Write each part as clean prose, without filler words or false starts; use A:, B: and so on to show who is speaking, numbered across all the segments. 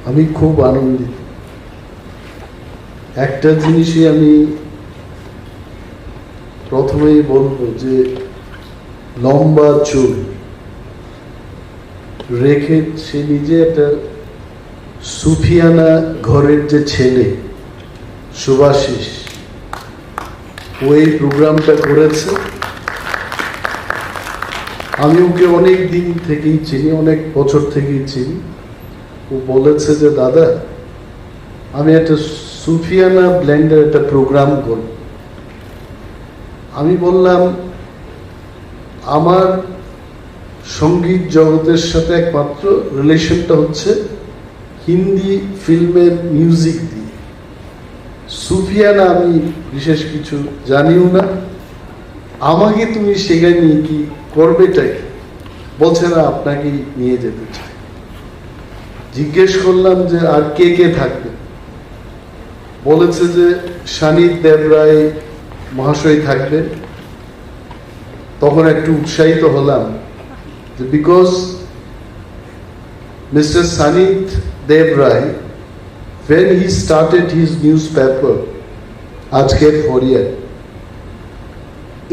A: আমি খুব আনন্দিত। একটা জিনিসই আমি প্রথমেই বলবো যে লম্বা চুল রেখে সে নিজে একটা সুফিয়ানা ঘরের যে ছেলে শুভাশিস, ও এই প্রোগ্রামটা করেছে। আমি ওকে অনেক দিন থেকেই চিনি, অনেক বছর থেকেই চিনি। ও বলেছে যে দাদা, আমি একটা সুফিয়ানা ব্লেন্ডের একটা প্রোগ্রাম করব। আমি বললাম, আমার সঙ্গীত জগতের সাথে একমাত্র রিলেশনটা হচ্ছে হিন্দি ফিল্মের মিউজিক দিয়ে। সুফিয়ানা আমি বিশেষ কিছু জানিও না, আমাকে তুমি সেখানে নিয়ে কি করবেটাই? বলছে না, আপনাকে নিয়ে যেতে চাই। জিজ্ঞেস করলাম যে আর কে কে থাকবে? বলেছে যে সানিদ দেবরায় মহাশয় থাকবেন। তখন একটু উৎসাহিত হলাম যে because mister Sanid Debroy when he started his newspaper আজকের ফরিয়াদ,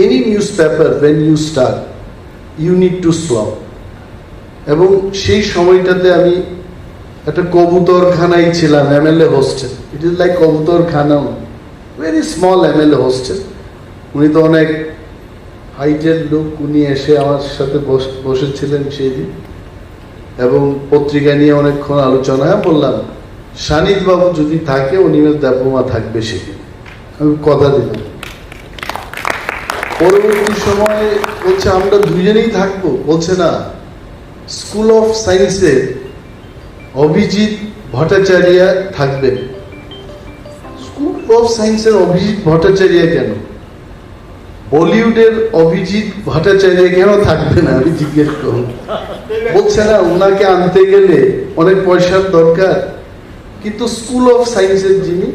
A: any newspaper when you start you need to slow, এবং সেই সময়টাতে আমি একটা কবুতরখানায় ছিলাম, MlA hostel. It is like কবুতরখানা, ভেরি স্মল MlA হোস্টেল। উনি তো অনেক হাইটের লোক, উনি এসে আমার সাথে বসেছিলেন সেই দিন এবং পত্রিকা নিয়ে অনেকক্ষণ আলোচনা। বললাম, সানিদ বাবু যদি থাকে অনিমেষ দেবমা থাকবে সেদিন, আমি কথা দিলাম। পরবর্তী সময়ে বলছে আমরা দুজনেই থাকবো। বলছে না, স্কুল অফ সায়েন্সের অভিজিৎ ভট্টাচার্য থাকবেন। স্কুল অফ সায়েন্সের অভিজিৎ ভট্টাচার্য কেন? বলিউডের অভিজিৎ ভট্টাচার্য কেন থাকবে না? আমি জিজ্ঞেস করব। বলছে না, ওনাকে আনতে গেলে অনেক পয়সার দরকার, কিন্তু স্কুল অফ সায়েন্সের যিনি,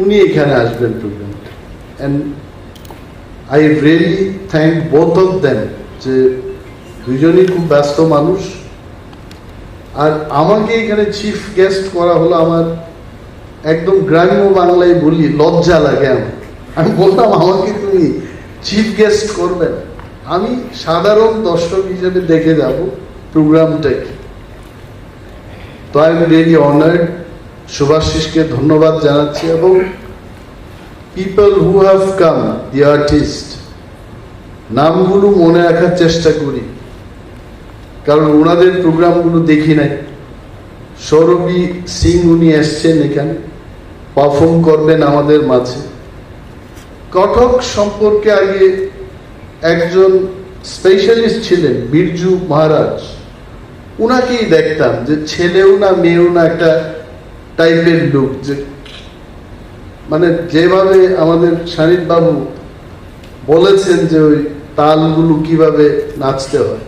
A: উনি এখানে আসবেন প্রোগ্রামটা। And I really thank both of them, যে দুজনই খুব ব্যস্ত মানুষ। আর আমাকে এখানে চিফ গেস্ট করা হলো, আমার একদম গ্রাম্য বাংলায় বলি লজ্জা লাগে আমার। আমি বললাম, আমাকে তুমি চিফ গেস্ট করবেন? আমি সাধারণ দর্শক হিসেবে দেখে যাব প্রোগ্রামটাকে। তো আই এম রিয়েলি অনার্ড। শুভাশিসকে ধন্যবাদ জানাচ্ছি, এবং people who have come, the artist, নামগুলো মনে রাখার চেষ্টা করি, কারণ ওনাদের প্রোগ্রামগুলো দেখি নাই। সৌরভী সিং উনি এসছেন এখানে, পারফর্ম করবেন আমাদের মাঝে। কটক সম্পর্কে আগে একজন স্পেশালিস্ট ছিলেন, বিরজু মহারাজ। উনাকেই দেখতাম যে ছেলেও না মেয়েও না একটা টাইপের লুক, যে মানে যেভাবে আমাদের সানিদ বাবু বলেছেন যে ওই তালগুলো কিভাবে নাচতে হয়।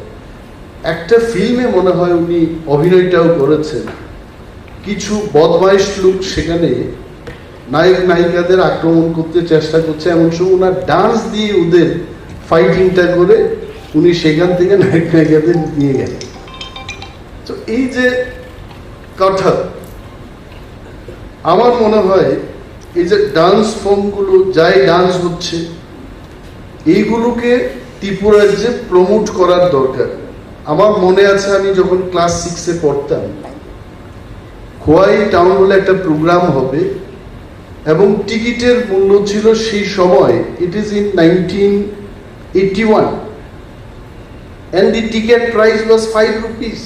A: একটা ফিল্মে মনে হয় উনি অভিনয়টাও করেছেন। কিছু বদমাইশ লোক সেখানে নায়ক নায়িকাদের আক্রমণ করতে চেষ্টা করছে, এমন সময় ওনার ডান্স দিয়ে ওদের ফাইটিংটা করে উনি সেখান থেকে নায়ক নায়িকাদের নিয়ে গেলেন। তো এই যে কথা, আমার মনে হয় এই যে ডান্স ফর্মগুলো, যাই ডান্স হচ্ছে, এইগুলোকে ত্রিপুরাজ্যে প্রমোট করার দরকার। আমার মনে আছে, আমি যখন ক্লাস 6-এ পড়তাম, খোয়াই টাউন হলে একটা প্রোগ্রাম হবে এবং টিকিটের মূল্য ছিল সেই সময়, it is in 1981, and the ticket price was 5 rupees.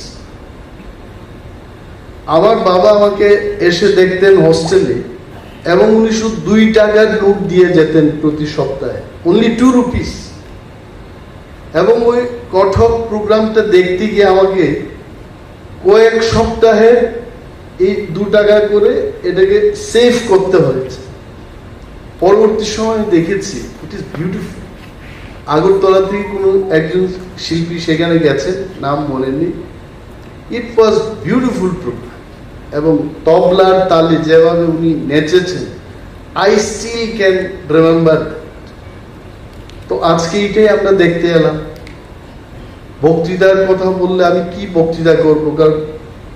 A: আমার বাবা আমাকে এসে দেখতেন হোস্টেলে, এবং উনি শুধু 2 টাকার নোট দিয়ে যেতেন প্রতি সপ্তাহে, অনলি 2 rupees। এবং ওই কঠক প্রোগ্রামটা দেখতে গিয়ে আমাকে কয়েক সপ্তাহে এই 2 টাকা করে এটাকে সেভ করতে হয়েছে। পরবর্তী সময় দেখেছি ইট ইজ বিউটিফুল। আগরতলা থেকে কোনো একজন শিল্পী সেখানে গেছে, নাম মনে নেই। ইট ওয়াজ বিউটিফুল প্রোগ্রাম, এবং তবলার তালে যেভাবে উনি নেচেছেন, আই স্টিল ক্যান রিমেম্বার। তো আজকে এটাই আমরা দেখতে এলাম। বক্তৃতার কথা বললে আমি কি বক্তৃতা করবো, কারণ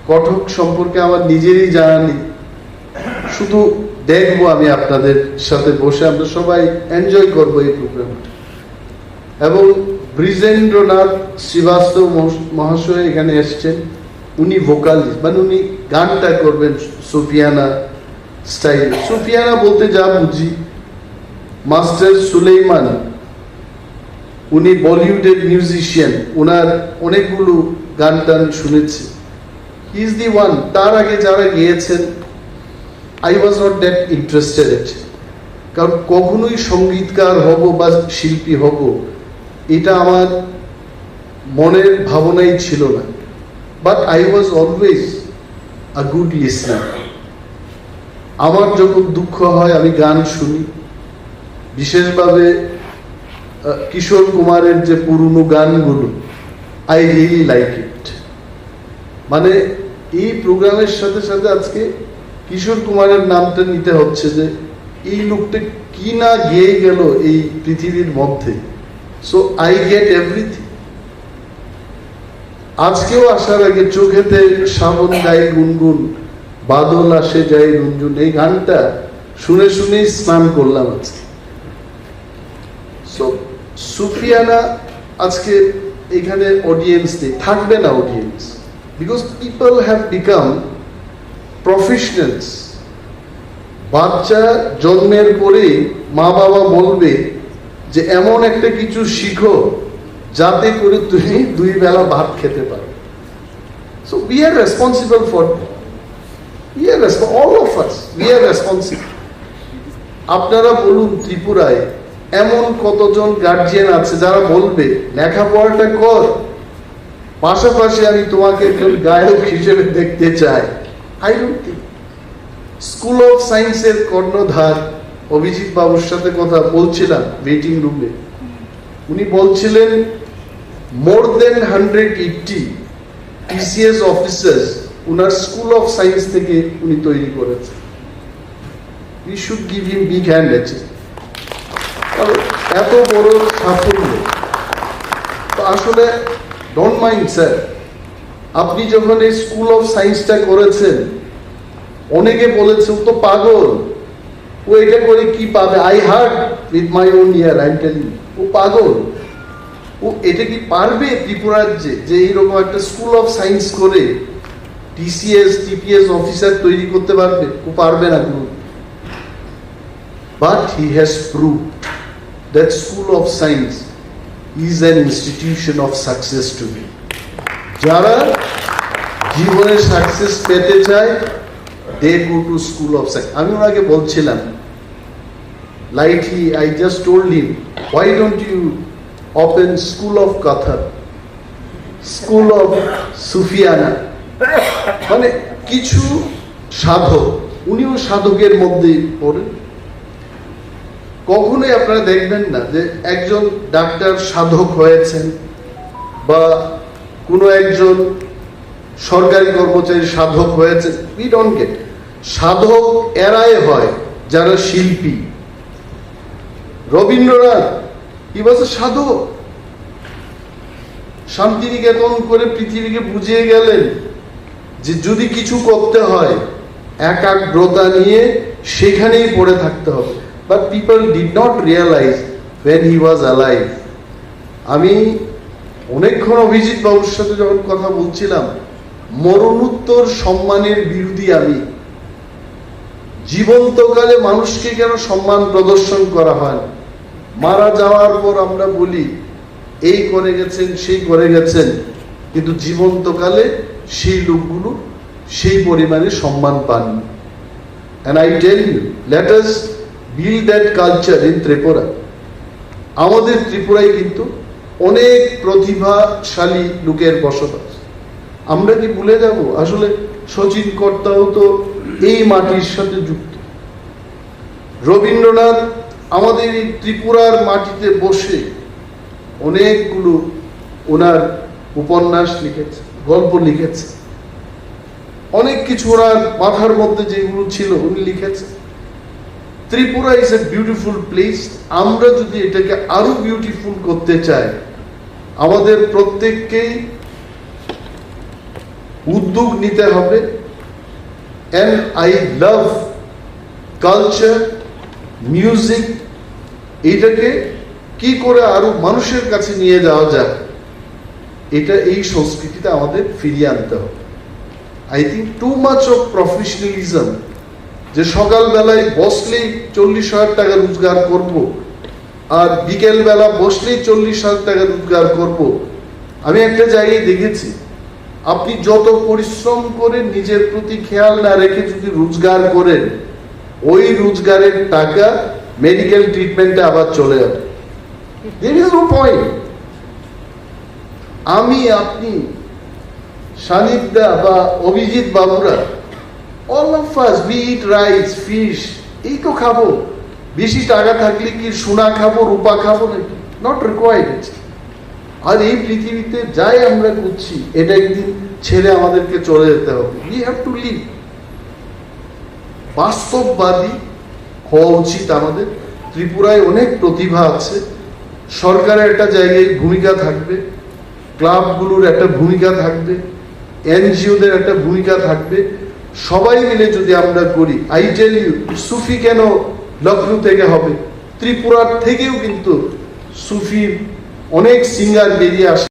A: কটক সম্পর্কে আমার নিজেরই জানা নেই, শুধু দেখবো আমি আপনাদের সাথে বসে, আমরা সবাই এনজয় করবো এই প্রোগ্রামটা। এবং ব্রিজেন্দ্রনাথ শ্রীবাস্তব মহাশয় এখানে এসছেন, উনি ভোকালিস্ট, মানে উনি গানটা করবেন সুফিয়ানা স্টাইল। সুফিয়ানা বলতে যা বুঝি, মাস্টার সুলেইমান উনি বলিউডের মিউজিশিয়ান, ওনার অনেকগুলো গান টান শুনেছি, হি ইজ দি ওয়ান। তার আগে যারা গিয়েছেন I was not that interested, কারণ কখনোই সঙ্গীতকার হব বা শিল্পী হব এটা আমার মনের ভাবনাই ছিল না, but I was always a good listener. আমার যখন দুঃখ হয় আমি গান শুনি, বিশেষভাবে কিশোর কুমারের যে পুরনো গানগুলো, আই রিয়েলি লাইক ইট। মানে এই প্রোগ্রামের সাথে সাথে আজকে কিশোর কুমারের নামটা নিতে হচ্ছে, যে এই লোকটা কি না গেয়ে গেল এই পৃথিবীর মধ্যে। So I get everything. আজকেও আসার আগে চোখেতে শ্রাবণ গায়ে গুনগুন, বাদল আসে যায় রঞ্জুন, এই গানটা শুনে শুনেই স্নান করলাম আজকে। সো সুফিয়ানা আজকে এখানে অডিয়েন্স নেই, থাকবে না audience, because people have become professionals. বাচ্চা জন্মের পরে মা বাবা বলবে যে এমন একটা কিছু শিখো যাতে করে তুমি 2 বেলা ভাত খেতে পারো। So we are responsible for, all of us, we are responsible. আপনারা বলুন, ত্রিপুরায় এমন কতজন গার্জিয়ান আছে যারা বলবে লেখাপড়াটা কর, পাশাপাশি আমি তোমাকে একজন গায়ক হিসেবে দেখতে চাই। I don't think. School of সায়েন্সের কর্ণধার অভিজিৎ বাবুর সাথে কথা বলছিলাম ওয়েটিং রুমে, উনি বলছিলেন মোর দেন 180 TCS অফিসার্স উনার স্কুল অফ সায়েন্স থেকে উনি তৈরি করেছেন। We should give him big hand. এত বড় সাফল্য তো আসলে ডোন্ট মাইন্ড স্যার, আপনি যখন এই স্কুল অফ সায়েন্সটা করেছেন, অনেকে বলেছে ও তো পাগল, ও এটা করে কি পাবে। I heard with my own ear, I am telling you, ও পাগল। ও এটা কি পারবে ত্রিপুরার যে এইরকম একটা স্কুল অফ সায়েন্স করে TCS TPS অফিসার তৈরি করতে পারবে? ও পারবে না। But he has proved that school of science is an institution of success to me. যারা জীবনে সাকসেস পেতে চায়, they go to school of science. আমি ওনাকে বলছিলাম lightly, I just told him, why don't you open school of Katha, school of Sufiana? মানে কিছু সাধক, উনিও সাধকের মধ্যে পড়েন। কখনোই আপনারা দেখবেন না যে একজন ডাক্তার সাধক হয়েছেন বা কোনো একজন সরকারি কর্মচারী সাধক হয়েছে। We don't get. সাধক এরাই হয় যারা শিল্পী। রবীন্দ্রনাথ হি ওয়াজ এ সাধক, শান্তিনিকেতন করে পৃথিবীকে বুঝিয়ে গেলেন যে যদি কিছু করতে হয় একাগ্রতা নিয়ে সেখানেই পড়ে থাকতে হবে। But people did not realize when he was alive. আমি অনেকক্ষণ অভিজিৎ বাবুর সাথে যখন কথা বলছিলাম, মরণোত্তর সম্মানের বিরোধী আমি। জীবন্তকালে মানুষকে কেন সম্মান প্রদর্শন করা হয়? মারা যাওয়ার পর আমরা বলি এই করে গেছেন, সেই করে গেছেন, কিন্তু জীবন্তকালে সেই লোকগুলো সেই পরিমাণে সম্মান পাননি। And I tell you, let us build that culture in Tripura. আমাদের ত্রিপুরায় কিন্তু অনেক প্রতিভাশালী লোকের বসবাস। আমরা কি ভুলে যাব? আসলে শচীন কর্তাও তো এই মাটির সাথে যুক্ত। রবীন্দ্রনাথ আমাদের এই ত্রিপুরার মাটিতে বসে অনেকগুলো ওনার উপন্যাস লিখেছে, গল্প লিখেছে, অনেক কিছু ওনার মাথার মধ্যে যেগুলো ছিল উনি লিখেছে। Tripura is a beautiful place. আমরা যদি এটাকে আরো বিউটিফুল করতে চাই, আমাদের প্রত্যেককেই উদ্যোগ নিতে হবে। and I love culture, music, এটাকে কি করে আরো মানুষের কাছে নিয়ে যাওয়া যায়, এটা এই সংস্কৃতিটা আমাদের ফিরিয়ে আনতে হবে। I think too much of professionalism, যে সকালবেলায় বসলেই 40,000 টাকা রোজগার করব, আর বিকেল বেলা বসলেই 40,000 টাকা রোজগার করব। আমি একটা জায়গায় দেখেছি, আপনি যত পরিশ্রম করে নিজের প্রতি খেয়াল না রেখে যদি রোজগার করেন, ওই রোজগারের টাকা মেডিকেল ট্রিটমেন্টে আবার চলে যাবে। There is no point. আমি, আপনি, সানিদা বা অভিজিৎ বাবুরা, all of us, we eat rice, fish, এই তো খাবো। বেশি টাকা থাকলে কি সোনা খাবো, রূপা খাবো নাকি? Not required. আর এই পৃথিবীতে যাই আমরা করছি, এটা একদিন ছেড়ে আমাদেরকে চলে যেতে হবে। We have to live. বাস্তববাদী হওয়া উচিত আমাদের। ত্রিপুরায় অনেক প্রতিভা আছে, সরকারের একটা জায়গায় ভূমিকা থাকবে, ক্লাবগুলোর একটা ভূমিকা থাকবে, এনজিওদের একটা ভূমিকা থাকবে। সবাই মিলে যদি আমরা করি, আই টেল ইউ, সুফি কেন লখনৌ থেকে হবে, ত্রিপুরার থেকেও কিন্তু সুফির অনেক সিঙ্গার বেরিয়ে আসে।